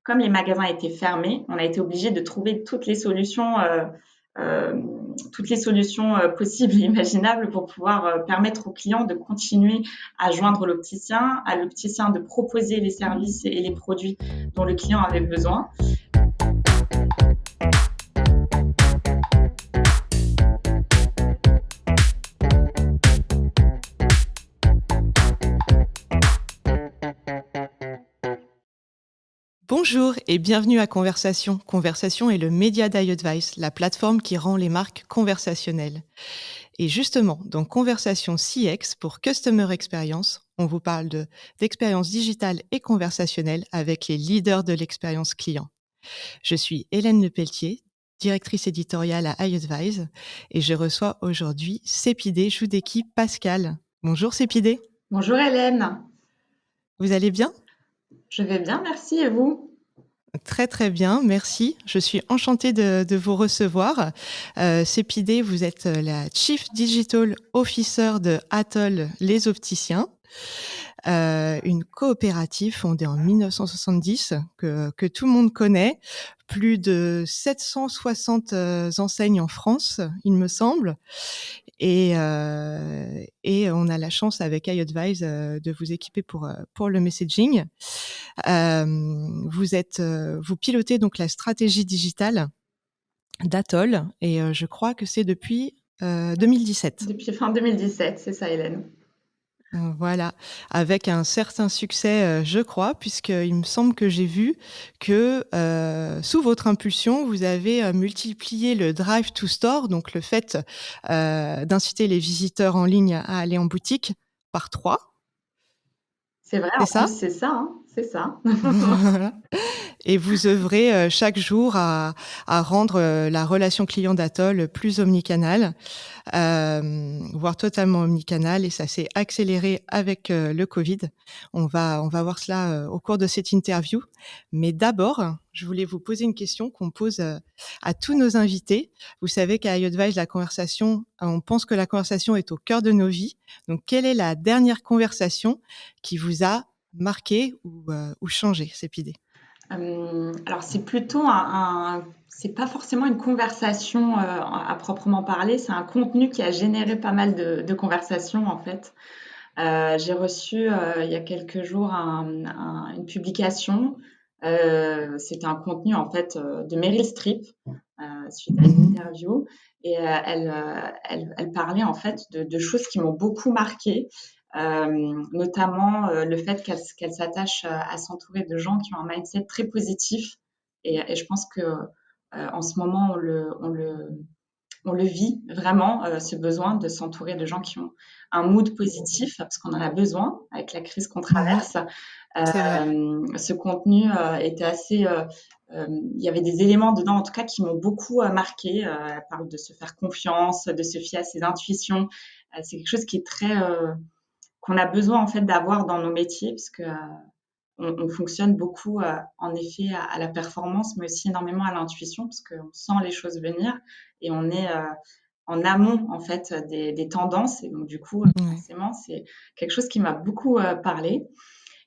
comme les magasins étaient fermés, on a été obligé de trouver toutes les solutions possibles et imaginables pour pouvoir permettre aux clients de continuer à joindre l'opticien, à l'opticien de proposer les services et les produits dont le client avait besoin. Bonjour et bienvenue à Conversation. Conversation est le média d'iAdvice, la plateforme qui rend les marques conversationnelles. Et justement, dans Conversation CX pour Customer Experience, on vous parle d'expérience digitale et conversationnelle avec les leaders de l'expérience client. Je suis Hélène Lepelletier, directrice éditoriale à iAdvice et je reçois aujourd'hui Cépidé Joudeki Pascal. Bonjour Cépidé. Bonjour Hélène. Vous allez bien ? Je vais bien, merci. Et vous ? Très très bien, merci. Je suis enchantée de vous recevoir. Cépidé, vous êtes la Chief Digital Officer de Atoll Les Opticiens, une coopérative fondée en 1970 que tout le monde connaît. Plus de 760 enseignes en France, il me semble. Et on a la chance avec iAdvice de vous équiper pour le messaging. Vous pilotez donc la stratégie digitale d'Atoll et je crois que c'est depuis 2017. Depuis fin 2017, c'est ça Hélène. Voilà, avec un certain succès, je crois, puisqu'il me semble que j'ai vu que sous votre impulsion, vous avez multiplié le drive to store, donc le fait d'inciter les visiteurs en ligne à aller en boutique par 3. C'est vrai, C'est en plus, ça ? c'est ça, hein, c'est ça. Voilà. Et vous œuvrez chaque jour à rendre la relation client d'Atoll plus omnicanale, voire totalement omnicanale, et ça s'est accéléré avec le Covid. On va voir cela au cours de cette interview. Mais d'abord, je voulais vous poser une question qu'on pose à tous nos invités. Vous savez qu'à iAdvice, on pense que la conversation est au cœur de nos vies. Donc, quelle est la dernière conversation qui vous a marqué ou changé, cette idée ? Alors c'est plutôt c'est pas forcément une conversation à proprement parler, c'est un contenu qui a généré pas mal de conversations en fait. J'ai reçu il y a quelques jours une publication. C'était un contenu en fait de Meryl Streep suite à une interview et elle parlait en fait de choses qui m'ont beaucoup marquée. Notamment le fait qu'elle s'attache à s'entourer de gens qui ont un mindset très positif. Et je pense que en ce moment, on le vit vraiment, ce besoin de s'entourer de gens qui ont un mood positif, parce qu'on en a besoin avec la crise qu'on traverse. C'est vrai. Ce contenu était assez... il y avait des éléments dedans, en tout cas, qui m'ont beaucoup marqué. Elle parle de se faire confiance, de se fier à ses intuitions. C'est quelque chose qui est très... qu'on a besoin en fait d'avoir dans nos métiers, parce que on fonctionne beaucoup en effet à la performance, mais aussi énormément à l'intuition, parce qu'on sent les choses venir et on est en amont en fait des tendances. Et donc du coup, Ouais. forcément, c'est quelque chose qui m'a beaucoup parlé.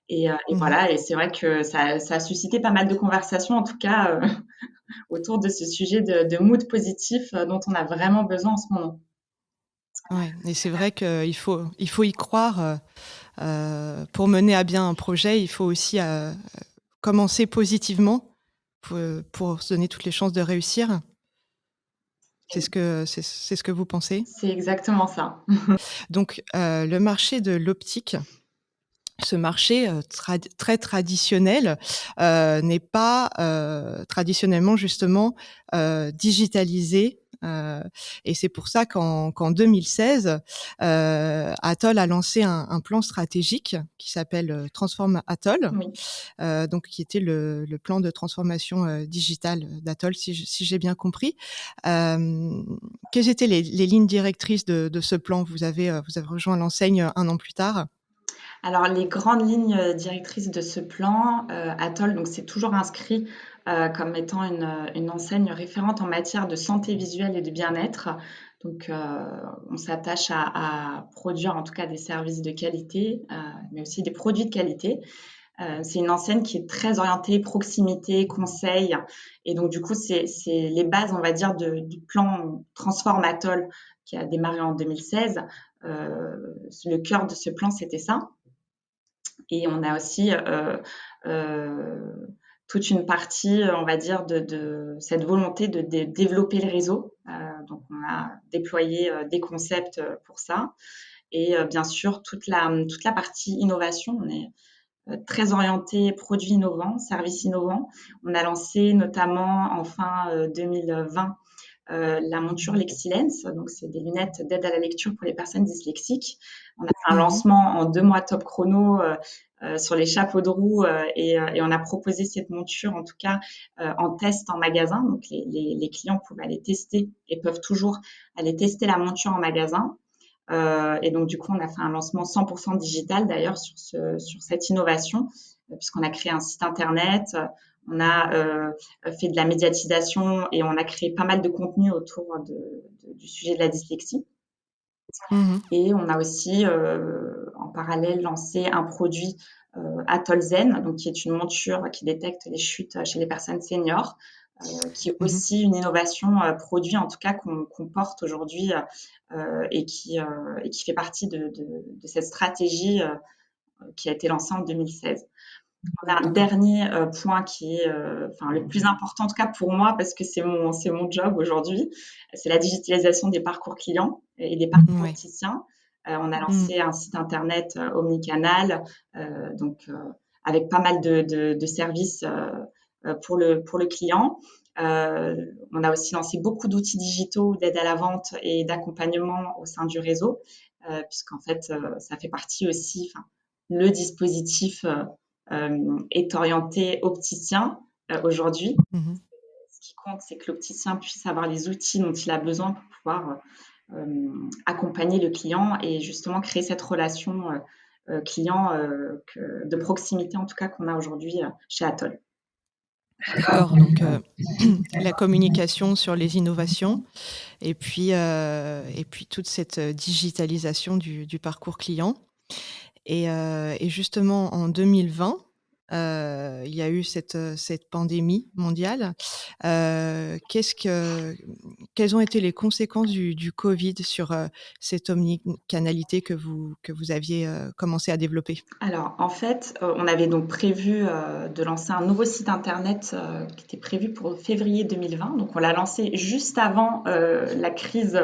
Et Ouais. voilà, et c'est vrai que ça a suscité pas mal de conversations, en tout cas autour de ce sujet de mood positif dont on a vraiment besoin en ce moment. Ouais. Et c'est vrai qu'il faut y croire. Pour mener à bien un projet, il faut aussi commencer positivement pour se donner toutes les chances de réussir. C'est ce que vous pensez. C'est exactement ça. Donc, le marché de l'optique, ce marché très traditionnel n'est pas traditionnellement justement digitalisé. Et c'est pour ça qu'en 2016, Atoll a lancé un plan stratégique qui s'appelle Transform Atoll, Oui. donc qui était le plan de transformation digitale d'Atoll, si j'ai bien compris. Quelles étaient les lignes directrices de ce plan ? Vous avez rejoint l'enseigne 1 an plus tard. Alors, les grandes lignes directrices de ce plan, Atoll, donc c'est toujours inscrit comme étant une enseigne référente en matière de santé visuelle et de bien-être. Donc, on s'attache à produire en tout cas des services de qualité, mais aussi des produits de qualité. C'est une enseigne qui est très orientée proximité, conseil. Et donc, du coup, c'est les bases, on va dire, du plan Transform Atoll qui a démarré en 2016. Le cœur de ce plan, c'était ça. Et on a aussi toute une partie, on va dire, de cette volonté de développer le réseau. Donc, on a déployé des concepts pour ça. Et bien sûr, toute la partie innovation, on est très orienté produits innovants, services innovants. On a lancé notamment en fin 2020 la monture Lexilens, donc c'est des lunettes d'aide à la lecture pour les personnes dyslexiques. On a fait un Mmh. lancement en 2 mois top chrono sur les chapeaux de roue et on a proposé cette monture en tout cas en test en magasin. Donc les clients pouvaient aller tester et peuvent toujours aller tester la monture en magasin. Et donc, du coup, on a fait un lancement 100% digital d'ailleurs sur cette innovation, puisqu'on a créé un site internet, on a fait de la médiatisation et on a créé pas mal de contenu autour du sujet de la dyslexie. Mmh. Et on a aussi, en parallèle, lancé un produit Atoll Zen, donc qui est une monture qui détecte les chutes chez les personnes seniors, qui est Mmh. aussi une innovation produit, en tout cas, qu'on porte aujourd'hui et qui fait partie de cette stratégie qui a été lancée en 2016. On a un D'accord. dernier point qui est enfin, le plus important, en tout cas pour moi, parce que c'est mon job aujourd'hui, c'est la digitalisation des parcours clients et des parcours Ouais. opticiens. On a Mmh. lancé un site internet omnicanal, donc avec pas mal de services pour le client. On a aussi lancé beaucoup d'outils digitaux d'aide à la vente et d'accompagnement au sein du réseau, puisqu'en fait, ça fait partie aussi, enfin, le dispositif est orienté opticien aujourd'hui. Mmh. Ce qui compte, c'est que l'opticien puisse avoir les outils dont il a besoin pour pouvoir accompagner le client et justement créer cette relation client de proximité, en tout cas, qu'on a aujourd'hui chez Atoll. D'accord, donc la communication sur les innovations et puis toute cette digitalisation du parcours client et justement en 2020, il y a eu cette pandémie mondiale. Qu'est-ce que Quelles ont été les conséquences du Covid sur, cette omnicanalité que vous aviez, commencé à développer? Alors, en fait, on avait donc prévu de lancer un nouveau site internet qui était prévu pour février 2020. Donc, on l'a lancé juste avant la crise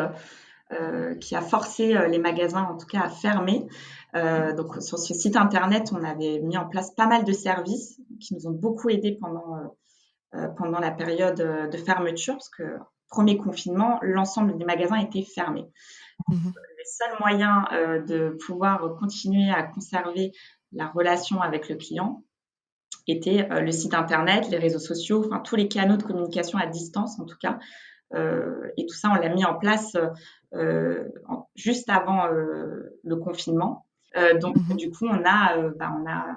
qui a forcé les magasins, en tout cas, à fermer. Donc, sur ce site internet, on avait mis en place pas mal de services qui nous ont beaucoup aidés pendant la période de fermeture, parce que premier confinement, l'ensemble des magasins étaient fermés. Mmh. Le seul moyen de pouvoir continuer à conserver la relation avec le client était le site internet, les réseaux sociaux, enfin tous les canaux de communication à distance en tout cas. Et tout ça, on l'a mis en place juste avant le confinement. Donc, Mmh. du coup, on a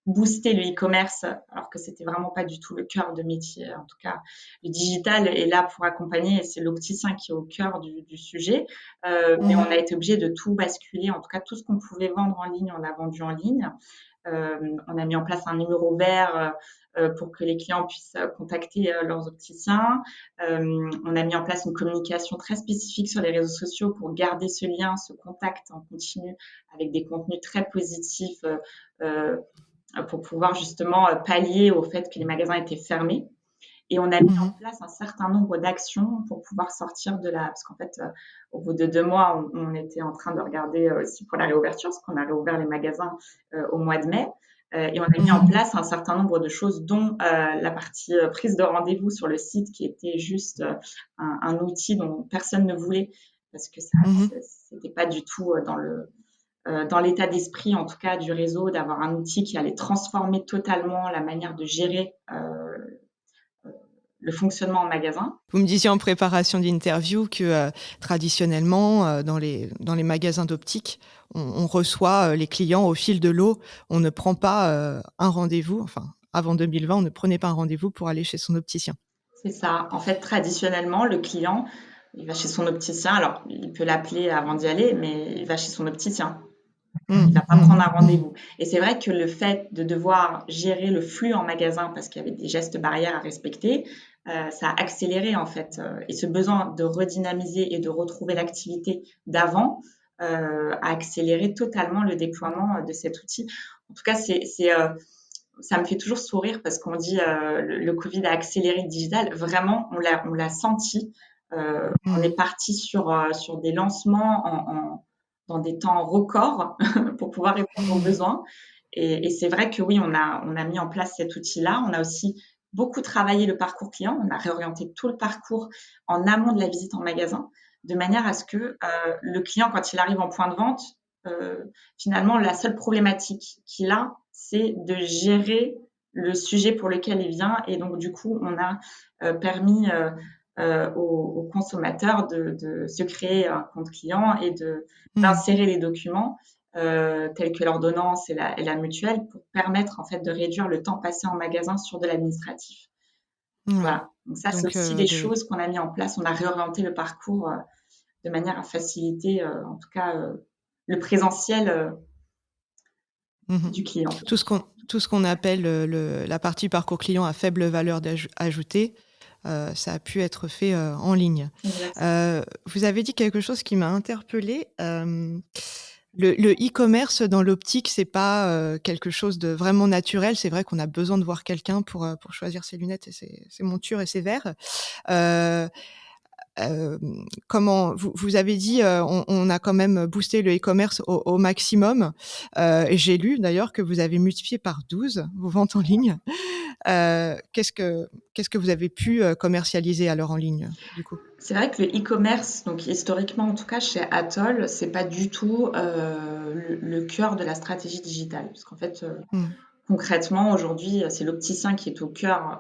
booster le e-commerce, alors que c'était vraiment pas du tout le cœur de métier. En tout cas, le digital est là pour accompagner et c'est l'opticien qui est au cœur du sujet. Mais Mmh. on a été obligé de tout basculer. En tout cas, tout ce qu'on pouvait vendre en ligne, on l'a vendu en ligne. On a mis en place un numéro vert pour que les clients puissent contacter leurs opticiens. On a mis en place une communication très spécifique sur les réseaux sociaux pour garder ce lien, ce contact en continu avec des contenus très positifs pour pouvoir justement pallier au fait que les magasins étaient fermés. Et on a mis en Mmh. place un certain nombre d'actions pour pouvoir sortir de la... Parce qu'en fait, au bout de 2 mois, on était en train de regarder aussi pour la réouverture, parce qu'on a réouvert les magasins au mois de mai. Et on a mis en Mmh. place un certain nombre de choses, dont la partie prise de rendez-vous sur le site, qui était juste un outil dont personne ne voulait, parce que ça, Mmh. c'était pas du tout dans l'état d'esprit, en tout cas, du réseau, d'avoir un outil qui allait transformer totalement la manière de gérer le fonctionnement en magasin. Vous me disiez en préparation d'interview que, traditionnellement, dans les magasins d'optique, on reçoit, les clients au fil de l'eau. On ne prend pas, un rendez-vous, enfin, avant 2020, on ne prenait pas un rendez-vous pour aller chez son opticien. C'est ça. En fait, traditionnellement, le client, il va chez son opticien. Alors, il peut l'appeler avant d'y aller, mais il va chez son opticien. Il Mmh. va pas prendre un rendez-vous. Et c'est vrai que le fait de devoir gérer le flux en magasin parce qu'il y avait des gestes barrières à respecter, ça a accéléré en fait. Et ce besoin de redynamiser et de retrouver l'activité d'avant a accéléré totalement le déploiement de cet outil. En tout cas, ça me fait toujours sourire parce qu'on dit le Covid a accéléré le digital. Vraiment, on l'a senti. On est Mmh. parti sur des lancements dans des temps records pour pouvoir répondre aux besoins. Et c'est vrai que oui, on a mis en place cet outil-là. On a aussi beaucoup travaillé le parcours client. On a réorienté tout le parcours en amont de la visite en magasin, de manière à ce que le client, quand il arrive en point de vente, euh, finalement, la seule problématique qu'il a, c'est de gérer le sujet pour lequel il vient. Et donc, du coup, on a permis aux consommateurs de se créer un compte client et Mmh. d'insérer les documents tels que l'ordonnance et la mutuelle pour permettre en fait de réduire le temps passé en magasin sur de l'administratif. Ouais. Voilà. Donc ça, c'est Donc, aussi des choses qu'on a mis en place. On a réorienté le parcours de manière à faciliter, en tout cas, le présentiel mmh du client. tout ce qu'on appelle, la partie parcours client à faible valeur ajoutée, ça a pu être fait, en ligne. Exactement. Vous avez dit quelque chose qui m'a interpellée, le e-commerce dans l'optique, c'est pas, quelque chose de vraiment naturel. C'est vrai qu'on a besoin de voir quelqu'un pour choisir ses lunettes et ses montures et ses verres. Heu Comment vous avez dit, on a quand même boosté le e-commerce au maximum, et j'ai lu d'ailleurs que vous avez multiplié par 12 vos ventes en ligne. Qu'est-ce que vous avez pu, commercialiser alors en ligne, du coup? C'est vrai que le e-commerce, donc historiquement en tout cas chez Atoll, c'est pas du tout le cœur de la stratégie digitale. Parce qu'en fait, Mmh. concrètement, aujourd'hui, c'est l'opticien qui est au cœur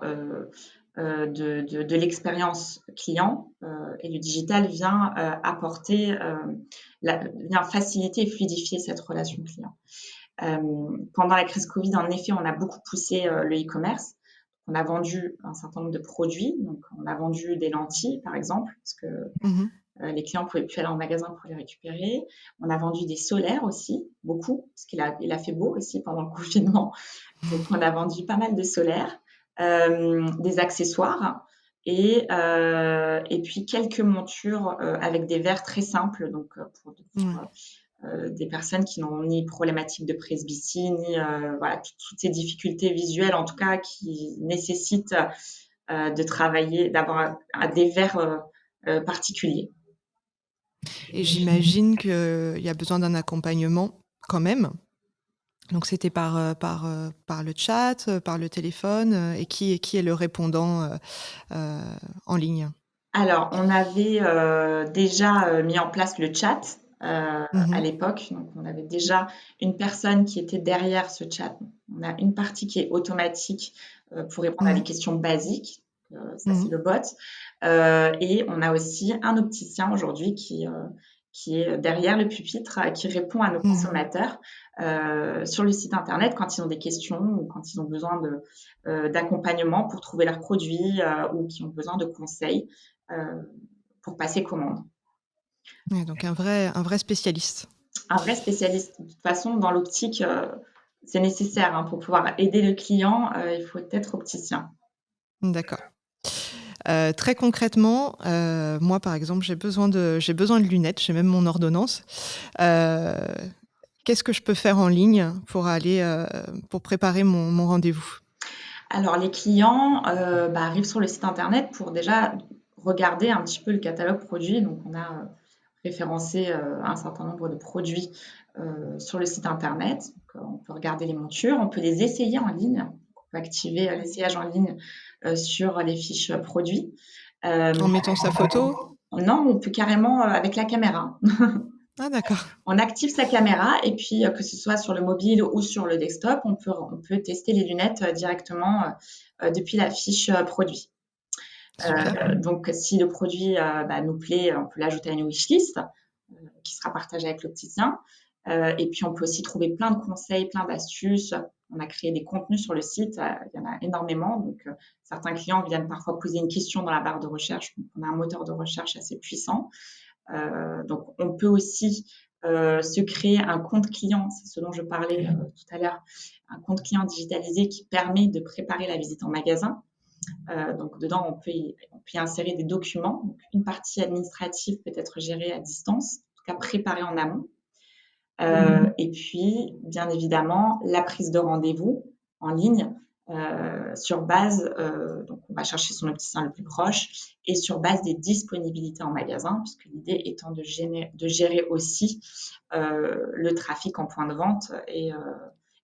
de l'expérience client et le digital vient apporter, vient faciliter et fluidifier cette relation client. Pendant la crise Covid, en effet, on a beaucoup poussé le e-commerce. On a vendu un certain nombre de produits. Donc, on a vendu des lentilles, par exemple, parce que Mmh. les clients ne pouvaient plus aller en magasin pour les récupérer. On a vendu des solaires aussi, beaucoup, parce il a fait beau aussi pendant le confinement. Donc, on a vendu pas mal de solaires, des accessoires et puis quelques montures avec des verres très simples, donc Ouais. des personnes qui n'ont ni problématique de presbytie, ni voilà, toutes ces difficultés visuelles, en tout cas, qui nécessitent de travailler, d'avoir des verres particuliers. Et j'imagine qu'il y a besoin d'un accompagnement quand même. Donc c'était par le chat, par le téléphone, et qui est le répondant, heu, en ligne? Alors, on avait déjà mis en place le chat à Mmh. l'époque. Donc, on avait déjà une personne qui était derrière ce chat. On a une partie qui est automatique pour répondre à des Mmh. questions basiques. Ça, c'est Mmh. le bot. Et on a aussi un opticien aujourd'hui qui est derrière le pupitre, qui répond à nos Mmh. consommateurs sur le site internet quand ils ont des questions ou quand ils ont besoin d'accompagnement pour trouver leurs produits ou qui ont besoin de conseils pour passer commande. Ouais, donc un vrai spécialiste. Un vrai spécialiste, de toute façon, dans l'optique, c'est nécessaire hein, pour pouvoir aider le client, il faut être opticien. D'accord. Très concrètement, moi, par exemple, j'ai besoin de lunettes, j'ai même mon ordonnance. Heu, Qu'est-ce que je peux faire en ligne pour aller, pour préparer mon rendez-vous? Alors, les clients arrivent sur le site internet pour déjà regarder un petit peu le catalogue produit. Donc, on a référencé un certain nombre de produits sur le site internet. Donc, on peut regarder les montures, on peut les essayer en ligne. On peut activer l'essayage en ligne sur les fiches produits. Euh, En mettant sa photo? non, on peut carrément avec la caméra. Ah d'accord. On active sa caméra et puis que ce soit sur le mobile ou sur le desktop, on peut tester les lunettes directement depuis la fiche produit. Super. Donc, si le produit nous plaît, on peut l'ajouter à une wishlist qui sera partagée avec l'opticien. Et puis, on peut aussi trouver plein de conseils, plein d'astuces. On a créé des contenus sur le site, il y en a énormément. Donc, certains clients viennent parfois poser une question dans la barre de recherche. Donc, on a un moteur de recherche assez puissant. Donc, on peut aussi se créer un compte client, c'est ce dont je parlais tout à l'heure, un compte client digitalisé qui permet de préparer la visite en magasin. Donc dedans, on peut y insérer des documents. Donc, une partie administrative peut être gérée à distance, en tout cas préparée en amont. Et puis, bien évidemment, la prise de rendez-vous en ligne sur base, donc on va chercher son opticien le plus proche et sur base des disponibilités en magasin, puisque l'idée étant de gérer aussi le trafic en point de vente et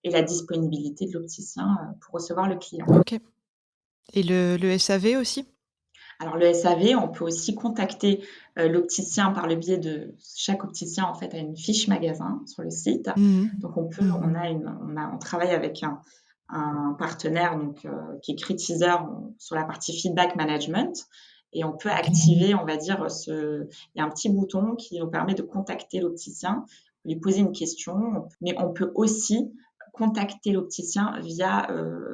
la disponibilité de l'opticien pour recevoir le client. OK. Et le SAV aussi? Alors le SAV, on peut aussi contacter l'opticien par le biais de chaque opticien en fait a une fiche magasin sur le site. Mmh. Donc on peut, Mmh. on travaille avec un partenaire donc qui est Critiseur sur la partie feedback management et on peut OK. activer, on va dire il y a un petit bouton qui nous permet de contacter l'opticien, lui poser une question, mais on peut aussi contacter l'opticien via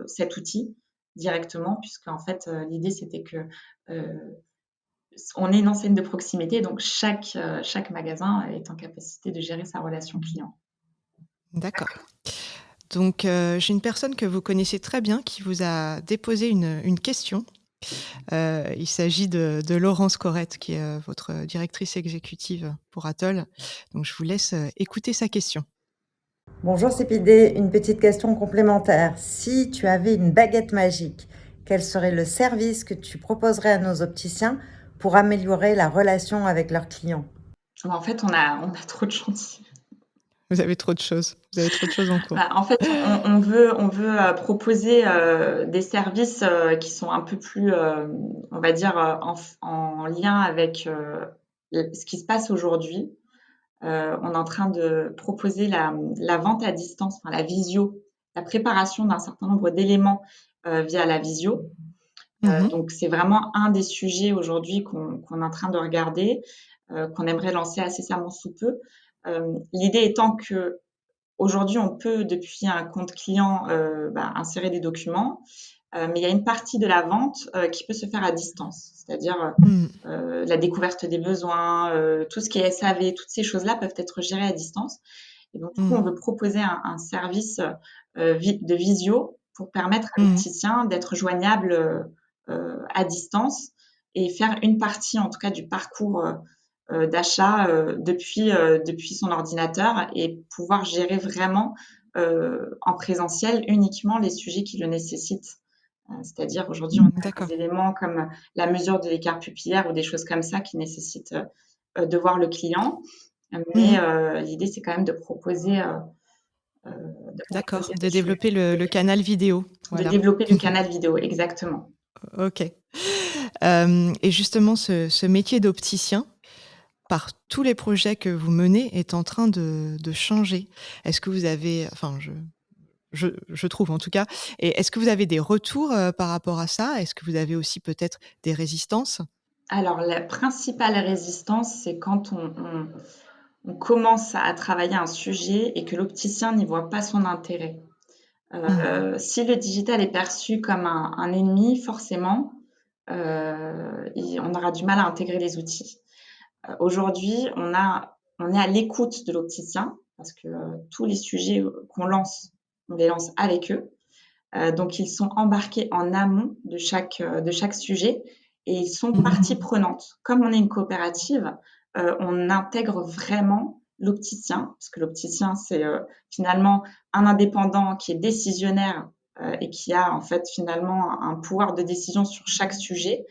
cet outil directement, puisque en fait l'idée c'était que on est une enseigne de proximité, donc chaque magasin est en capacité de gérer sa relation client. D'accord. Donc, j'ai une personne que vous connaissez très bien qui vous a déposé une question. Il s'agit de Laurence Corrette qui est, votre directrice exécutive pour Atoll. Donc je vous laisse, écouter sa question. Bonjour CPD, une petite question complémentaire. Si tu avais une baguette magique, quel serait le service que tu proposerais à nos opticiens pour améliorer la relation avec leurs clients? En fait, on a trop de chantiers. Vous avez trop de choses. Vous avez trop de choses en cours. En fait, on veut proposer des services qui sont un peu plus, on va dire, en lien avec ce qui se passe aujourd'hui. On est en train de proposer la vente à distance, enfin la visio, la préparation d'un certain nombre d'éléments via la visio. Mmh. Donc c'est vraiment un des sujets aujourd'hui qu'on est en train de regarder, qu'on aimerait lancer incessamment sous peu. L'idée étant que aujourd'hui on peut depuis un compte client insérer des documents, mais il y a une partie de la vente qui peut se faire à distance, c'est-à-dire Mmh. la découverte des besoins, tout ce qui est SAV, toutes ces choses-là peuvent être gérées à distance. Et donc, du coup, Mmh. on veut proposer un service de visio pour permettre à Mmh. l'opticien d'être joignable à distance et faire une partie, en tout cas, du parcours d'achat depuis son ordinateur et pouvoir gérer vraiment en présentiel uniquement les sujets qui le nécessitent. C'est-à-dire aujourd'hui, on a D'accord. des éléments comme la mesure de l'écart pupillaire ou des choses comme ça qui nécessitent de voir le client. Mais Mmh. l'idée, c'est quand même de D'accord, proposer de développer le des- canal vidéo. de Voilà. développer le canal vidéo, exactement. OK. Et justement ce métier d'opticien, par tous les projets que vous menez, est en train de changer. Est-ce que vous avez enfin je trouve en tout cas. Et est-ce que vous avez des retours, par rapport à ça? Est-ce que vous avez aussi peut-être des résistances? Alors, la principale résistance, c'est quand on commence à travailler un sujet et que l'opticien n'y voit pas son intérêt. Mmh. Si le digital est perçu comme un ennemi, forcément, on aura du mal à intégrer les outils. Aujourd'hui, on est à l'écoute de l'opticien parce que tous les sujets qu'on lance, on les lance avec eux. Donc, ils sont embarqués en amont de chaque sujet et ils sont Mmh. partie prenante. Comme on est une coopérative, on intègre vraiment l'opticien, parce que l'opticien, c'est finalement un indépendant qui est décisionnaire et qui a en fait finalement un pouvoir de décision sur chaque sujet.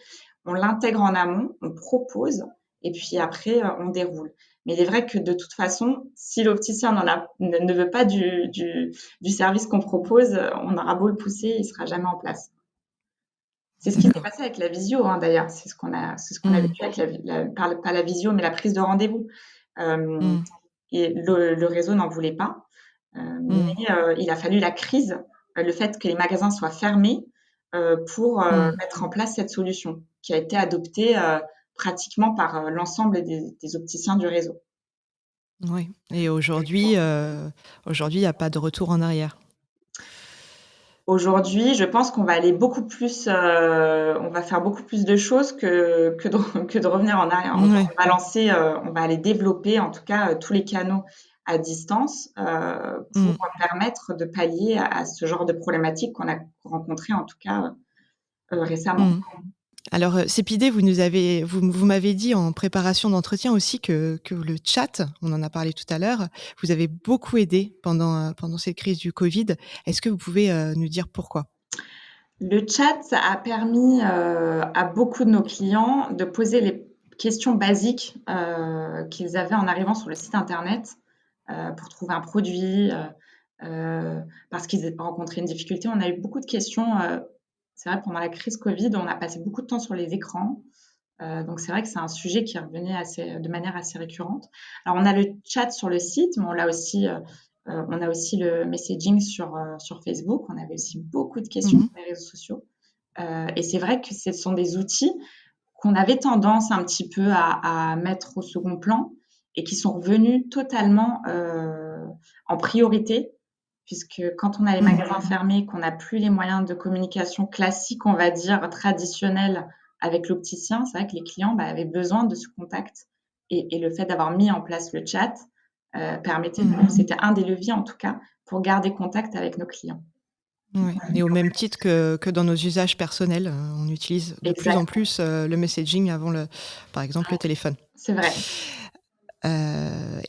On l'intègre en amont, on propose et puis après, on déroule. Mais il est vrai que de toute façon, si l'opticien ne veut pas du service qu'on propose, on aura beau le pousser, il sera jamais en place. C'est ce qui s'est D'accord. passé avec la visio, hein, d'ailleurs. C'est ce qu'on a Mmh. vécu avec pas la visio, mais la prise de rendez-vous. Euh, Mmh. et le réseau n'en voulait pas. Mmh. Mais il a fallu la crise, le fait que les magasins soient fermés pour Mmh. mettre en place cette solution qui a été adoptée pratiquement par l'ensemble des opticiens du réseau. Oui. Et aujourd'hui, il y a pas de retour en arrière? Aujourd'hui, je pense qu'on va aller beaucoup plus, on va faire beaucoup plus de choses que de revenir en arrière. Ouais. On va aller développer en tout cas tous les canaux à distance pour Mmh. permettre de pallier à ce genre de problématiques qu'on a rencontrées en tout cas récemment. Mmh. Alors, Cépidé, vous m'avez dit en préparation d'entretien aussi que le chat, on en a parlé tout à l'heure, vous avez beaucoup aidé pendant cette crise du Covid. Est-ce que vous pouvez, nous dire pourquoi? Le chat a permis à beaucoup de nos clients de poser les questions basiques qu'ils avaient en arrivant sur le site internet pour trouver un produit, parce qu'ils rencontraient une difficulté. On a eu beaucoup de questions. C'est vrai, pendant la crise Covid, on a passé beaucoup de temps sur les écrans. Donc c'est vrai que c'est un sujet qui revenait de manière assez récurrente. Alors on a le chat sur le site, mais on a aussi le messaging sur Facebook. On avait aussi beaucoup de questions Mmh. sur les réseaux sociaux. Et c'est vrai que ce sont des outils qu'on avait tendance un petit peu à mettre au second plan et qui sont revenus totalement en priorité, puisque quand on a les Mmh. magasins fermés, qu'on n'a plus les moyens de communication classiques, on va dire traditionnels avec l'opticien, c'est vrai que les clients avaient besoin de ce contact. Et le fait d'avoir mis en place le chat Mmh. c'était un des leviers en tout cas, pour garder contact avec nos clients. Ouais, et au même titre que dans nos usages personnels, on utilise de plus en Exact, plus, le messaging avant par exemple, le téléphone. c'est vrai.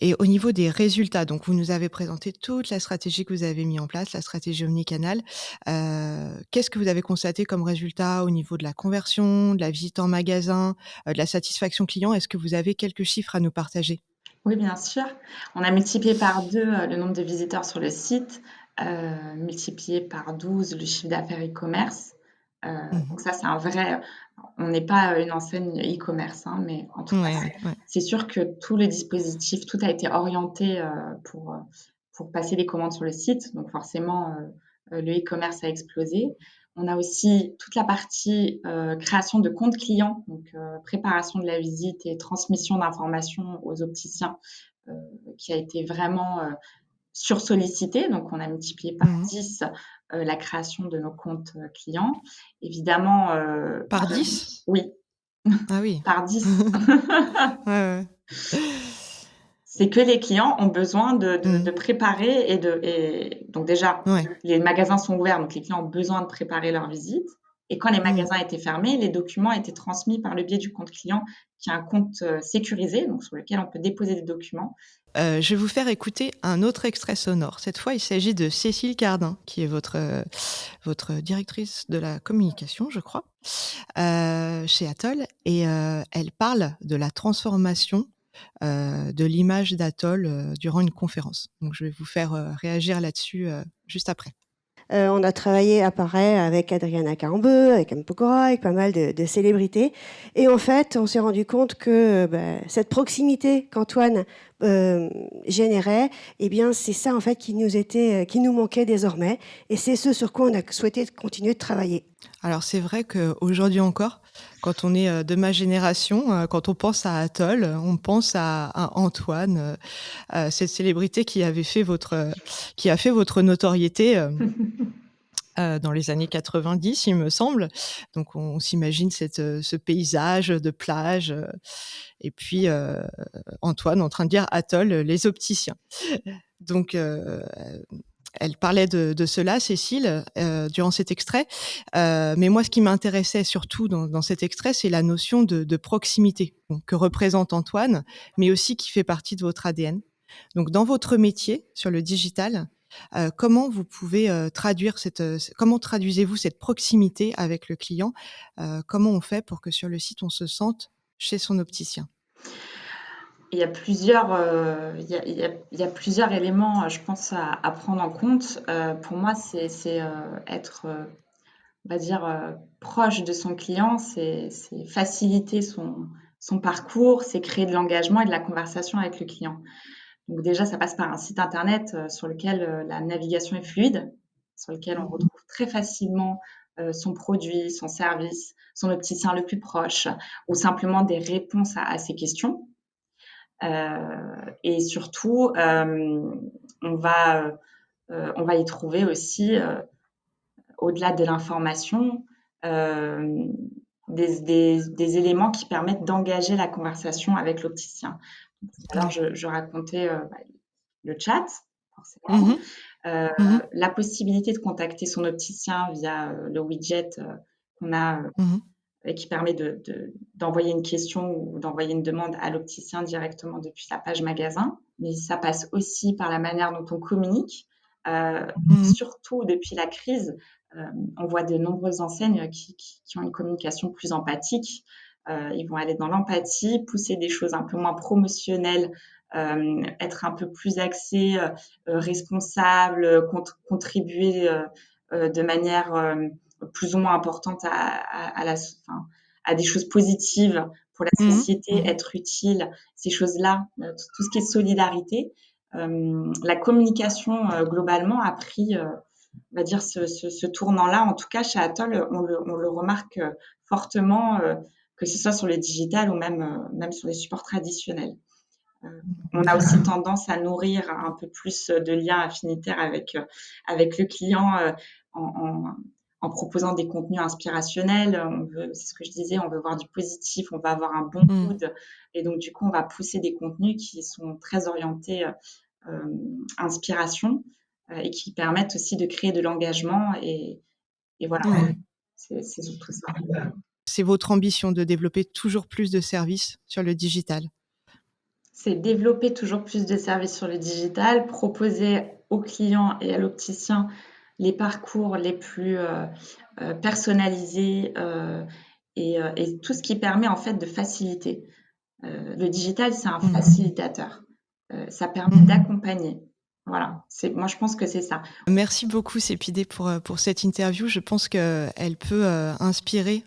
Et au niveau des résultats, donc vous nous avez présenté toute la stratégie que vous avez mis en place, la stratégie omnicanal. Qu'est-ce que vous avez constaté comme résultat au niveau de la conversion, de la visite en magasin, de la satisfaction client? Est-ce que vous avez quelques chiffres à nous partager? Oui, bien sûr. On a multiplié par 2 le nombre de visiteurs sur le site, multiplié par 12 le chiffre d'affaires e-commerce. Mmh. Donc ça, c'est un vrai on n'est pas une enseigne e-commerce, hein, mais en tout cas, Ouais, ouais, ouais. c'est sûr que tout le dispositif, tout a été orienté, pour passer les commandes sur le site. Donc forcément, le e-commerce a explosé. On a aussi toute la partie, création de comptes clients, donc préparation de la visite et transmission d'informations aux opticiens, heu, qui a été vraiment, sursollicitée. Donc on a multiplié par Mmh. 10 la création de nos comptes, clients. Évidemment, Par 10? oui, Ah oui. par 10. Ouais, ouais. C'est que les clients ont besoin de Mmh. préparer et donc déjà, Ouais. les magasins sont ouverts, donc les clients ont besoin de préparer leur visite et quand les Mmh. magasins étaient fermés, les documents étaient transmis par le biais du compte client, qui est un compte, sécurisé, donc sur lequel on peut déposer des documents. Je vais vous faire écouter un autre extrait sonore. Cette fois, il s'agit de Cécile Cardin, qui est votre directrice de la communication, je crois, chez Atoll, et elle parle de la transformation, de l'image d'Atoll, durant une conférence. Donc je vais vous faire, réagir là-dessus, juste après. On a travaillé à Paris avec Adriana Carambeu, avec M. Pokora, avec pas mal de célébrités. Et en fait, on s'est rendu compte que cette proximité qu'Antoine générait, eh bien, c'est ça en fait qui nous manquait désormais. Et c'est ce sur quoi on a souhaité continuer de travailler. Alors c'est vrai qu'aujourd'hui encore, quand on est, de ma génération, quand on pense à Atoll, on pense à Antoine, cette célébrité qui a fait votre notoriété, dans les années 90, il me semble. Donc on s'imagine ce paysage de plage, et puis, Antoine en train de dire: «Atoll, les opticiens». Donc elle parlait de cela, Cécile, durant cet extrait. Mais moi, ce qui m'intéressait surtout dans cet extrait, c'est la notion de proximité, donc que représente Antoine, mais aussi qui fait partie de votre ADN. Donc dans votre métier, sur le digital, comment vous pouvez, comment traduisez-vous cette proximité avec le client? Comment on fait pour que sur le site, on se sente chez son opticien? Il y a plusieurs éléments, je pense à prendre en compte. Pour moi, être, on va dire, proche de son client, c'est faciliter son parcours, c'est créer de l'engagement et de la conversation avec le client. Donc déjà, ça passe par un site internet, sur lequel, la navigation est fluide, sur lequel on retrouve très facilement, son produit, son service, son opticien le plus proche ou simplement des réponses à ses questions. Et surtout, on va y trouver aussi, au-delà de l'information, euh, des éléments qui permettent d'engager la conversation avec l'opticien. Alors, Ouais. je racontais le chat, forcément, Mhm. Mhm. la possibilité de contacter son opticien via le widget qu'on a Mhm. et qui permet d'envoyer une question ou d'envoyer une demande à l'opticien directement depuis la page magasin. Mais ça passe aussi par la manière dont on communique. Mhm. Surtout depuis la crise, on voit de nombreuses enseignes qui ont une communication plus empathique. Ils vont aller dans l'empathie, pousser des choses un peu moins promotionnelles, être un peu plus axés, responsables, contribuer de manière plus ou moins importante à des choses positives pour la Mhm. société, Mhm. être utile, ces choses-là, tout ce qui est solidarité. La communication globalement a pris, on va dire, ce tournant-là. En tout cas, chez Atoll, on le remarque fortement, que ce soit sur le digital ou même sur les supports traditionnels. On a aussi tendance à nourrir un peu plus de liens affinitaires avec le client en, en, en proposant des contenus inspirationnels. C'est ce que je disais, on veut voir du positif, on va avoir un bon Mhm. mood. Et donc, du coup, on va pousser des contenus qui sont très orientés inspiration et qui permettent aussi de créer de l'engagement. Et voilà, Ouais. c'est surtout ça. C'est votre ambition de développer toujours plus de services sur le digital. C'est développer toujours plus de services sur le digital, proposer aux clients et à l'opticien les parcours les plus personnalisés et tout ce qui permet en fait de faciliter. Le digital, c'est un Mhm. facilitateur. Ça permet Mhm. d'accompagner. Voilà, moi je pense que c'est ça. Merci beaucoup, Sépidé, pour cette interview. Je pense qu'elle peut inspirer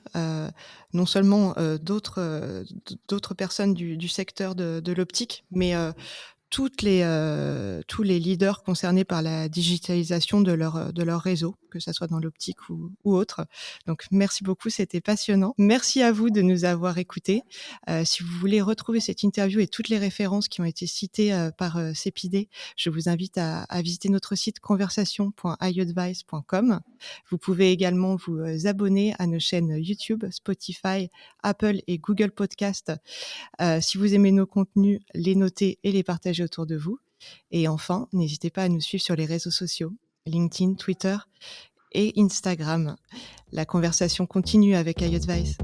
non seulement d'autres personnes du secteur de l'optique, mais tous les leaders concernés par la digitalisation de leur réseau, que ça soit dans l'optique ou autre. Donc, merci beaucoup, c'était passionnant. Merci à vous de nous avoir écoutés. Si vous voulez retrouver cette interview et toutes les références qui ont été citées par Cépidé, je vous invite à visiter notre site conversation.iadvice.com. Vous pouvez également vous abonner à nos chaînes YouTube, Spotify, Apple et Google Podcast. Si vous aimez nos contenus, les noter et les partager autour de vous. Et enfin, n'hésitez pas à nous suivre sur les réseaux sociaux, LinkedIn, Twitter et Instagram. La conversation continue avec iAdvice.